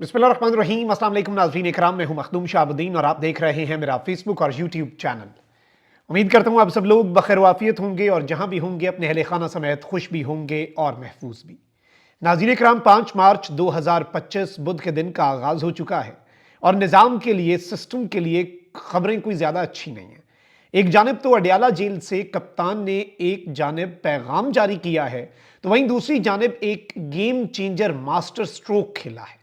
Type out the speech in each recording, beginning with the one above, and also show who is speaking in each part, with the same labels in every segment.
Speaker 1: बिस्मिल्लाहिर्रहमानिर्रहीम। अस्सलाम वालेकुम नाज़रीन इकराम, मैं हूं मखदूम शाहबुद्दीन और आप देख रहे हैं मेरा फेसबुक और यूट्यूब चैनल। उम्मीद करता हूं आप सब लोग बखैर वाफियत होंगे और जहां भी होंगे अपने अहले खाना समेत खुश भी होंगे और महफूज भी। नाज़रीन इकराम, 5 मार्च 2025 बुध के दिन का आगाज़ हो चुका है और निज़ाम के लिए, सिस्टम के लिए खबरें कोई ज़्यादा अच्छी नहीं है। एक जानिब तो अडयाला जेल से कप्तान ने एक जानिब पैगाम जारी किया है, तो वहीं दूसरी जानिब एक गेम चेंजर मास्टर स्ट्रोक खेला है।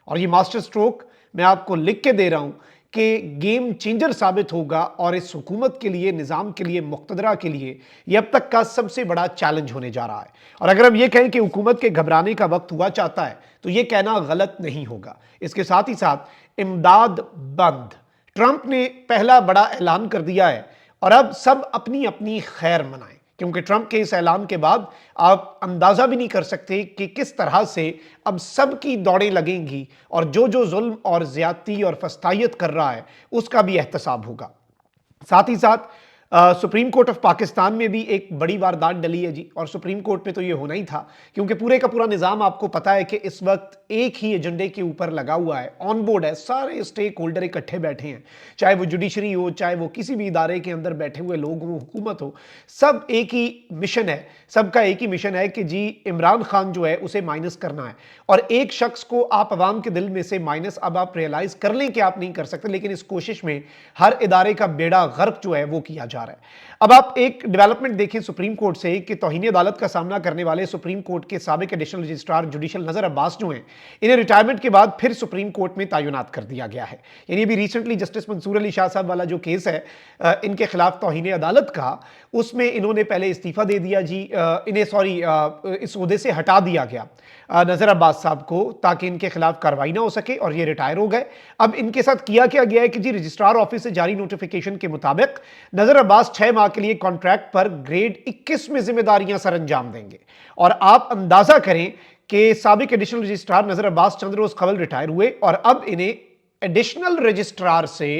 Speaker 1: और ये मास्टर स्ट्रोक मैं आपको लिख के दे रहा हूं कि गेम चेंजर साबित होगा और इस हुकूमत के लिए, निज़ाम के लिए, मुक़्तदरा के लिए ये अब तक का सबसे बड़ा चैलेंज होने जा रहा है। और अगर हम ये कहें कि हुकूमत के घबराने का वक्त हुआ चाहता है तो ये कहना गलत नहीं होगा। इसके साथ ही साथ इमदाद बंद, ट्रंप ने पहला बड़ा ऐलान कर दिया है और अब सब अपनी अपनी खैर मनाएं, क्योंकि ट्रंप के इस ऐलान के बाद आप अंदाजा भी नहीं कर सकते कि किस तरह से अब सबकी दौड़ें लगेंगी और जो जो जुल्म और ज्यादती और फस्तायत कर रहा है उसका भी एहतसाब होगा। साथ ही साथ सुप्रीम कोर्ट ऑफ पाकिस्तान में भी एक बड़ी वारदात डली है जी, और सुप्रीम कोर्ट पे तो ये होना ही था, क्योंकि पूरे का पूरा निज़ाम आपको पता है कि इस वक्त एक ही एजेंडे के ऊपर लगा हुआ है, ऑन बोर्ड है, सारे स्टेक होल्डर इकट्ठे बैठे हैं, चाहे वो जुडिशरी हो, चाहे वो किसी भी इदारे के अंदर बैठे हुए लोग हों, हुकूमत हो, सब एक ही मिशन है, सबका एक ही मिशन है कि जी इमरान खान जो है उसे माइनस करना है। और एक शख्स को आप अवाम के दिल में से माइनस अब आप रियलाइज कर लें कि आप नहीं कर सकते, लेकिन इस कोशिश में हर इदारे का बेड़ा गर्क जो है वो किया जा रहा है। अब आप एक डेवलपमेंट देखें सुप्रीम कोर्ट से कि तौहीन अदालत का सामना करने वाले सुप्रीम कोर्ट के साबिक एडिशनल रजिस्ट्रार जुडिशल नजर अब्बास जो हैं, इन्हें रिटायरमेंट के बाद फिर सुप्रीम कोर्ट में तैनात कर दिया गया है। यानी अभी रिसेंटली जस्टिस मंसूर अली शाह साहब वाला जो केस है इनके खिलाफ तौहीन अदालत का, उसमें इन्होंने पहले इस्तीफा दे दिया जी, इन्हें इस ओहदे से हटा दिया गया नजर अब्बास साहब को, ताकि इनके खिलाफ कार्रवाई ना हो सके, और ये रिटायर हो गए। अब इनके साथ किया क्या गया है कि जी रजिस्ट्रार ऑफिस से जारी नोटिफिकेशन के मुताबिक नजर अब्बास 6 माह के लिए कॉन्ट्रैक्ट पर ग्रेड 21 में जिम्मेदारियां सर अंजाम देंगे। और आप अंदाजा करें कि साबिक एडिशनल रजिस्ट्रार नजर अब्बास चंद रोज कबल रिटायर हुए और अब इन्हें एडिशनल रजिस्ट्रार से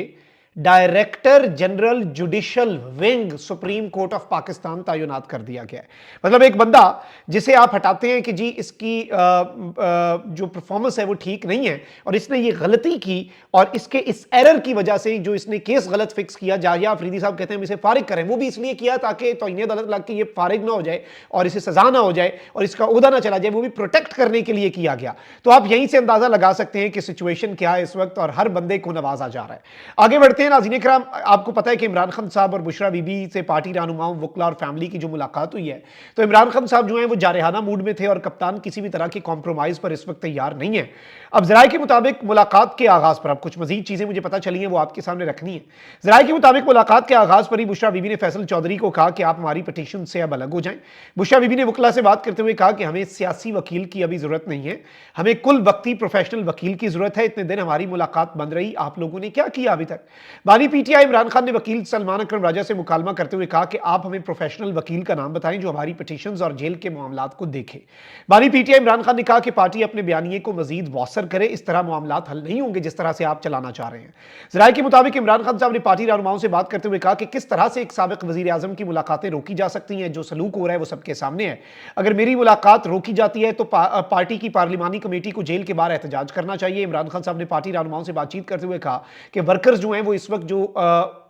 Speaker 1: director general judicial wing supreme court of Pakistan तैनात कर दिया गया है। मतलब एक बंदा जिसे आप हटाते हैं कि जी इसकी जो परफॉर्मेंस है वो ठीक नहीं है और इसने ये गलती की, और इसके इस एरर की वजह से जो इसने केस गलत फिक्स किया, जारिया अफरीदी साहब कहते हैं हम इसे फारिग करें, वो भी इसलिए किया ताकि तौहीन अदालत लग के ये फारिग ना हो जाए और इसे सजा ना हो जाए और इसका ओहदा ना चला जाए, वो भी प्रोटेक्ट करने के लिए किया गया। तो आप यहीं से अंदाजा लगा सकते हैं कि सिचुएशन क्या है इस वक्त, और हर बंदे को नवाजा जा रहा है। आगे बढ़ते हैं नाज़रीन इकराम, आपको पता है कि इमरान खान साहब और बुशरा बीबी से पार्टी रहनुमाओं, वकला और फैमिली की जो मुलाकात हुई है, तो इमरान खान साहब जो हैं वो जारहाना मूड में थे और कप्तान किसी भी तरह की कॉम्प्रोमाइज पर इस वक्त तैयार नहीं है। अब जराये के मुताबिक मुलाकात के आगाज पर अब कुछ मजीद चीजें मुझे पता चली हैं, वो आपके सामने रखनी है। जराये के मुताबिक मुलाकात के आगाज पर ही बुशरा बीबी ने फैसल चौधरी को कहा कि आप हमारी पटिशन से अब अलग हो जाएं। बुशरा बीबी ने वकला से बात करते हुए कहा कि हमें सियासी वकील की अभी जरूरत नहीं है, हमें कुल वक्ती प्रोफेशनल वकील की जरूरत है। इतने दिन हमारी मुलाकात बंद रही, आप लोगों ने क्या किया अभी तक? बानी पीटीआई इमरान खान ने वकील सलमान अकरम राजा से मुकालमा करते हुए कहा कि आप हमें प्रोफेशनल वकील का नाम बताएं जो हमारी पिटीशंस और जेल के मामलात को देखे। बानी पीटीआई इमरान खान ने कहा कि पार्टी अपने बयानिए को मजीद वॉसर करे, इस तरह मामलात हल नहीं होंगे जिस तरह से आप चलाना चाह रहे हैं। जराये के मुताबिक इमरान खान साहब ने पार्टी रहनुमाओं से बात करते हुए कहा कि किस तरह से एक साबिक वजीर आजम की मुलाकातें रोकी जा सकती हैं, जो सलूक हो रहा है वो सबके सामने है। अगर मेरी मुलाकात रोकी जाती है तो पार्टी की पार्लिमानी कमेटी को जेल के बाहर एहतजाज करना चाहिए। इमरान खान साहब ने पार्टी रहनुमाओं से बातचीत करते हुए कहा कि वर्कर्स जो हैं वो इस वक्त जो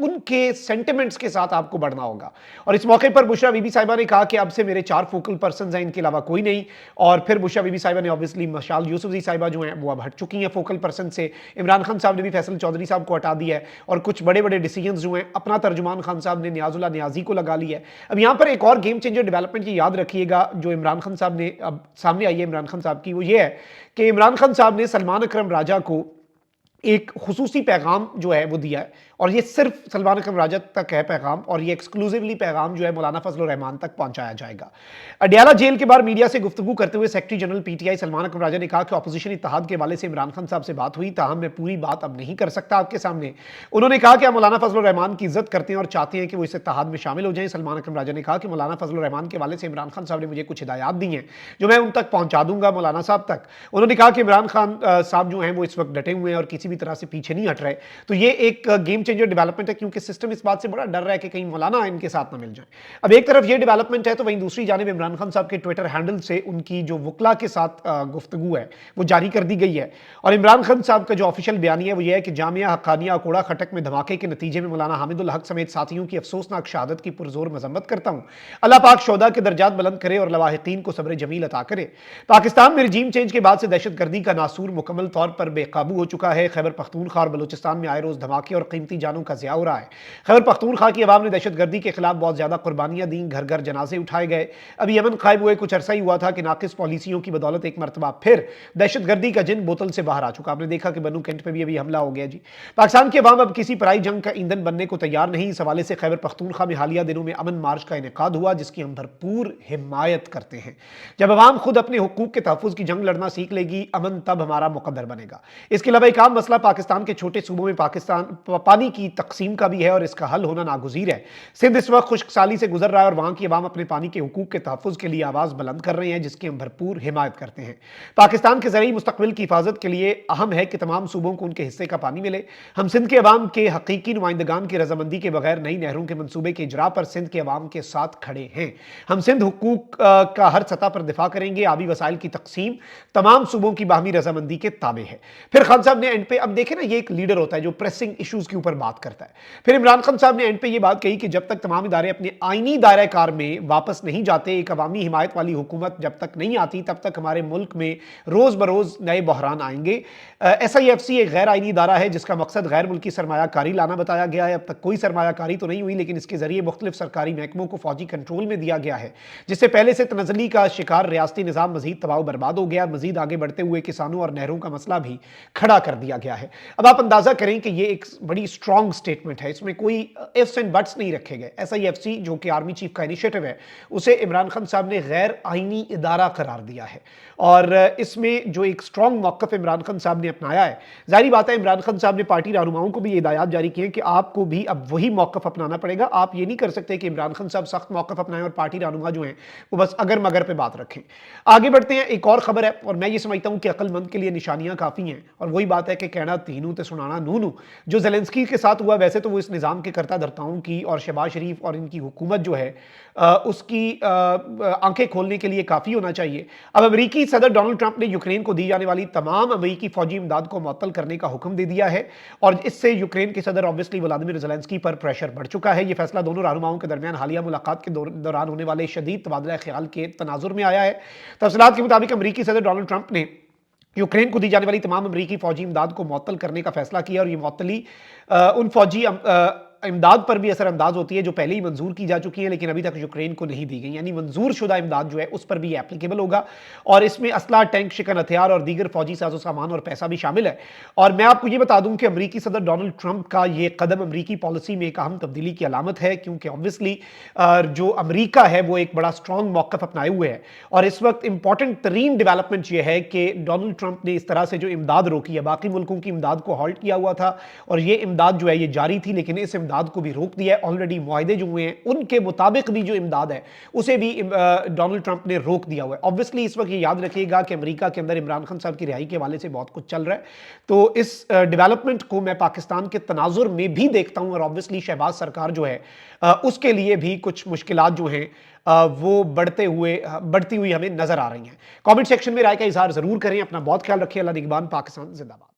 Speaker 1: उनके सेंटिमेंट्स के साथ आपको बढ़ना होगा। और इस मौके पर बुशरा बीबी साहिबा ने कहा कि अब से मेरे 4 फोकल पर्सन हैं, इनके अलावा कोई नहीं। और फिर बुशरा बीबी साहिबा ने ऑब्वियसली मशाल यूसुफजी साहिबा जो हैं वो अब हट चुकी हैं फोकल पर्सन से। इमरान खान साहब ने भी फैसल चौधरी साहब को हटा दिया है और कुछ बड़े बड़े डिसीजंस जो हैं अपना तर्जुमान खान साहब ने नियाजुल्लाह नियाजी को लगा लिया है। अब यहाँ पर एक और गेम चेंजर डेवलपमेंट की याद रखिएगा जो इमरान खान साहब ने अब सामने आई है इमरान खान साहब की, वो ये है कि इमरान खान साहब ने सलमान अकरम राजा को एक खुसूसी पैगाम जो है वो दिया है, और ये सिर्फ सलमान अकरम राजा तक है पैगाम, और ये एक्सक्लूसिवली पैगाम जो है मौलाना फजल रहमान तक पहुंचाया जाएगा। अडयाला जेल के बाहर मीडिया से गुफ्तगू करते हुए सेक्रेटरी जनरल पीटीआई सलमान अकरम राजा ने कहा कि अपोजिशन इत्तेहाद के हवाले से इमरान खान साहब से बात हुई, ताहम मैं पूरी बात अब नहीं कर सकता आपके सामने। उन्होंने कहा कि हम मौलाना फजल रहमान की इज्जत करते हैं और चाहते हैं कि वो इस इत्तेहाद में शामिल हो जाएं। सलमान अकरम राजा ने कहा कि मौलाना फजल रहमान के हवाले से इमरान खान साहब ने मुझे कुछ हिदायत दी हैं जो मैं उन तक पहुंचा दूंगा मौलाना साहब तक। उन्होंने कहा कि इमरान खान साहब जो हैं वो इस वक्त डटे हुए हैं और किसी भी भी तरह से पीछे नहीं हट रहे। तो ये एक गेम चेंजर डेवलपमेंट है, क्योंकि सिस्टम इस बात से बड़ा डर रहा है कि कहीं मौलाना इनके साथ ना मिल जाए। अब एक तरफ ये डेवलपमेंट है, तो वहीं दूसरी जानिब इमरान खान साहब के ट्विटर हैंडल से उनकी जो वकला के साथ गुफ्तगू है वो जारी कर दी गई है। और इमरान खान साहब का जो ऑफिशियल बयानी है वो ये है कि जामिया हक्कानिया कोड़ा खटक में धमाके के नतीजे में मौलाना हामिदुल हक समेत साथियों की अफसोसनाक शहादत की पुरजोर मजम्मत करता हूं। अल्लाह पाक शोदा के दर्जात बुलंद करे और लवाहिकीन को सब्र जमील अता करे। पाकिस्तान में रजीम चेंज के बाद से दहशतगर्दी का नासूर मुकम्मल तौर पर बेकाबू हो चुका है। खैबर पख्तूनख्वा और बलूचिस्तान में आए रोज धमाके और कीमती जानों का ज़िया हो रहा है। खैबर पख्तूनख्वा की आवाम ने दहशतगर्दी के खिलाफ बहुत ज्यादा कुर्बानियां दी, घर घर जनाजे उठाए गए। अभी यमन कायम हुए कुछ अरसा ही हुआ था कि नाकिस पॉलिसियों की बदौलत एक मरतबा फिर दहशतगर्दी का जिन बोतल से बाहर आ चुका। आपने देखा कि बनू कैंट पे भी अभी हमला हो गया जी। पाकिस्तान की आवाम अब किसी पराई जंग का ईंधन बनने को तैयार नहीं। इस हवाले से खैबर पख्तूनख्वा में हालिया दिनों में अमन मार्च का इनेकाद हुआ, जिसकी हम भरपूर हिमायत करते हैं। जब आवाम खुद अपने हुकूक के तहफ़्फ़ुज़ की जंग लड़ना सीख लेगी, अमन तब हमारा मुकद्दर बनेगा। इसके अलावा एक आम मसला पाकिस्तान के छोटे सूबों में पाकिस्तान पानी की तकसीम का भी है, और इसका हल होना नागुज़ीर है। सिंध इस वक्त खुश्क साली से गुजर रहा है और वहां की आवाम अपने पानी के हुकूक के तहफ़्फ़ुज़ के लिए आवाज़ बुलंद कर रहे हैं, जिसकी हम भरपूर हिमायत करते हैं। पाकिस्तान के ज़रूरी मुस्तक़बिल की हिफाजत के लिए अहम है कि तमाम सूबों को उनके हिस्से का पानी मिले। हम सिंध के अवाम के हकीकी नुमाइंदगान की रजामंदी के बगैर नई नहरों के मनसूबे के इजरा पर सिंध के अवाम के साथ खड़े हैं। हम सिंध हुकूक का हर सतह पर दिफा करेंगे। आबी वसाइल की तकसीम तमाम सूबों की बाहमी रजामंदी के ताबे है। फिर खान साहब ने एंड पे, अब देखे ना, ये एक लीडर होता है जो प्रेसिंग इशूज के ऊपर बात करता है। फिर इमरान खान साहब ने एंड पे ये बात कही कि जब तक तमाम इदारे अपने आईनी दायरा कार में वापस नहीं जाते, एक अवामी हिमायत वाली हुकूमत जब तक नहीं आती, तब तक हमारे मुल्क में रोज बरोज नए बहरान आएंगे। SIFC एक गैर आईनी इदारा है जिसका मकसद गैर मुल्की सरमायाकारी लाना बताया गया है। अब तक कोई सरमायाकारी तो नहीं हुई, लेकिन इसके जरिए मुख्तलिफ सरकारी महकमों को फौजी कंट्रोल में दिया गया है, जिससे पहले से तनज़ली का शिकार रियासती निज़ाम मजीद तबाह बर्बाद हो गया। मजीद आगे बढ़ते हुए किसानों और नहरों का मसला भी खड़ा कर दिया गया है। अब आप अंदाजा करें कि ये एक बड़ी स्ट्रॉन्ग स्टेटमेंट है, इसमें कोई इफ्स एंड बट्स नहीं रखे गए। SIFC जो कि आर्मी चीफ का इनिशिएटिव है, उसे इमरान खान साहब ने गैर आईनी इदारा करार दिया है, और इसमें जो एक स्ट्रॉन्ग मौक़िफ़ इमरान खान साहब ने अपनाया है, जाहिर बात है इमरान खान साहब ने पार्टी रहनुमाओं को भी ये हिदायत जारी की है कि आपको भी अब वही मौक़िफ़ अपनाना पड़ेगा। आप ये नहीं कर सकते कि इमरान खान साहब सख्त मौक़िफ़ अपनाएं और पार्टी रहनुमा जो हैं वो बस अगर मगर पे बात रखें। आगे बढ़ते हैं, एक और खबर है, और मैं ये समझता हूं कि अक्लमंद के लिए निशानियां काफ़ी हैं, और वही बात है कि कहना तीनू ते सुनाना नूनू। जो ज़ेलेंस्की के साथ हुआ, वैसे तो वो इस निज़ाम के करता धरताओं की और शहबाज शरीफ और इनकी हुकूमत जो है उसकी आंखें खोलने के लिए काफ़ी होना चाहिए। अब अमेरिकी सदर डोनाल्ड ट्रंप ने यूक्रेन को दी जाने वाली तमाम अमेरिकी फौजी इमदाद को मुअत्तल करने का हुक्म दे दिया है, और इससे यूक्रेन के सदर ऑब्वियसली व्लादिमीर ज़ेलेंस्की पर प्रेशर बढ़ चुका है। यह फैसला दोनों रहनुमाओं के दरमियान हालिया मुलाकात के दौरान होने वाले शदीद तबादला ख्याल के तनाजुर में आया है। तफसीलात के मुताबिक अमेरिकी सदर डोनाल्ड ट्रंप ने यूक्रेन को दी जाने वाली तमाम अमेरिकी फौजी इमदाद को मुअत्तल करने का फैसला किया, और ये मुअत्तली उन फौजी इमदाद पर भी असरअंदाज होती है जो पहले ही मंजूर की जा चुकी है, लेकिन अभी तक यूक्रेन को नहीं दी गई। यानी मंजूर शुदा इमदाद जो है उस पर भी एप्लीकेबल होगा, और इसमें असला, टैंक, शिकन हथियार और दीगर फौजी साजो सामान और पैसा भी शामिल है। और मैं आपको ये बता दूं कि अमेरिकी सदर डोनाल्ड ट्रंप का ये कदम अमेरिकी पॉलिसी में एक अहम तब्दीली की अलामत है, क्योंकि ऑब्वियसली जो अमेरिका है वो एक बड़ा स्ट्रॉन्ग मौक़िफ़ अपनाए हुए है, और इस वक्त इंपॉर्टेंट तरीन डेवलपमेंट ये है कि डोनाल्ड ट्रंप ने इस तरह से जो इमदाद रोकी है, बाकी मुल्कों की इमदाद को हॉल्ट किया हुआ था, और ये इमदाद जो है ये जारी थी, लेकिन इस इमदाद को भी रोक दिया है। ऑलरेडी मुआहदे जो हुए हैं उनके मुताबिक भी जो इमदाद है उसे भी डोनाल्ड ट्रंप ने रोक दिया हुआ है। ऑब्वियसली इस वक्त ये याद रखिएगा कि अमेरिका के अंदर इमरान खान साहब की रिहाई के हवाले से बहुत कुछ चल रहा है, तो इस डेवलपमेंट को मैं पाकिस्तान के तनाजुर में भी देखता हूं, और ऑब्वियसली शहबाज सरकार जो है उसके लिए भी कुछ मुश्किलात जो हैं वो बढ़ती हुई हमें नजर आ रही हैं। कमेंट सेक्शन में राय का इजहार जरूर करें। अपना बहुत ख्याल रखिए। अल्लाह निगहबान। पाकिस्तान जिंदाबाद।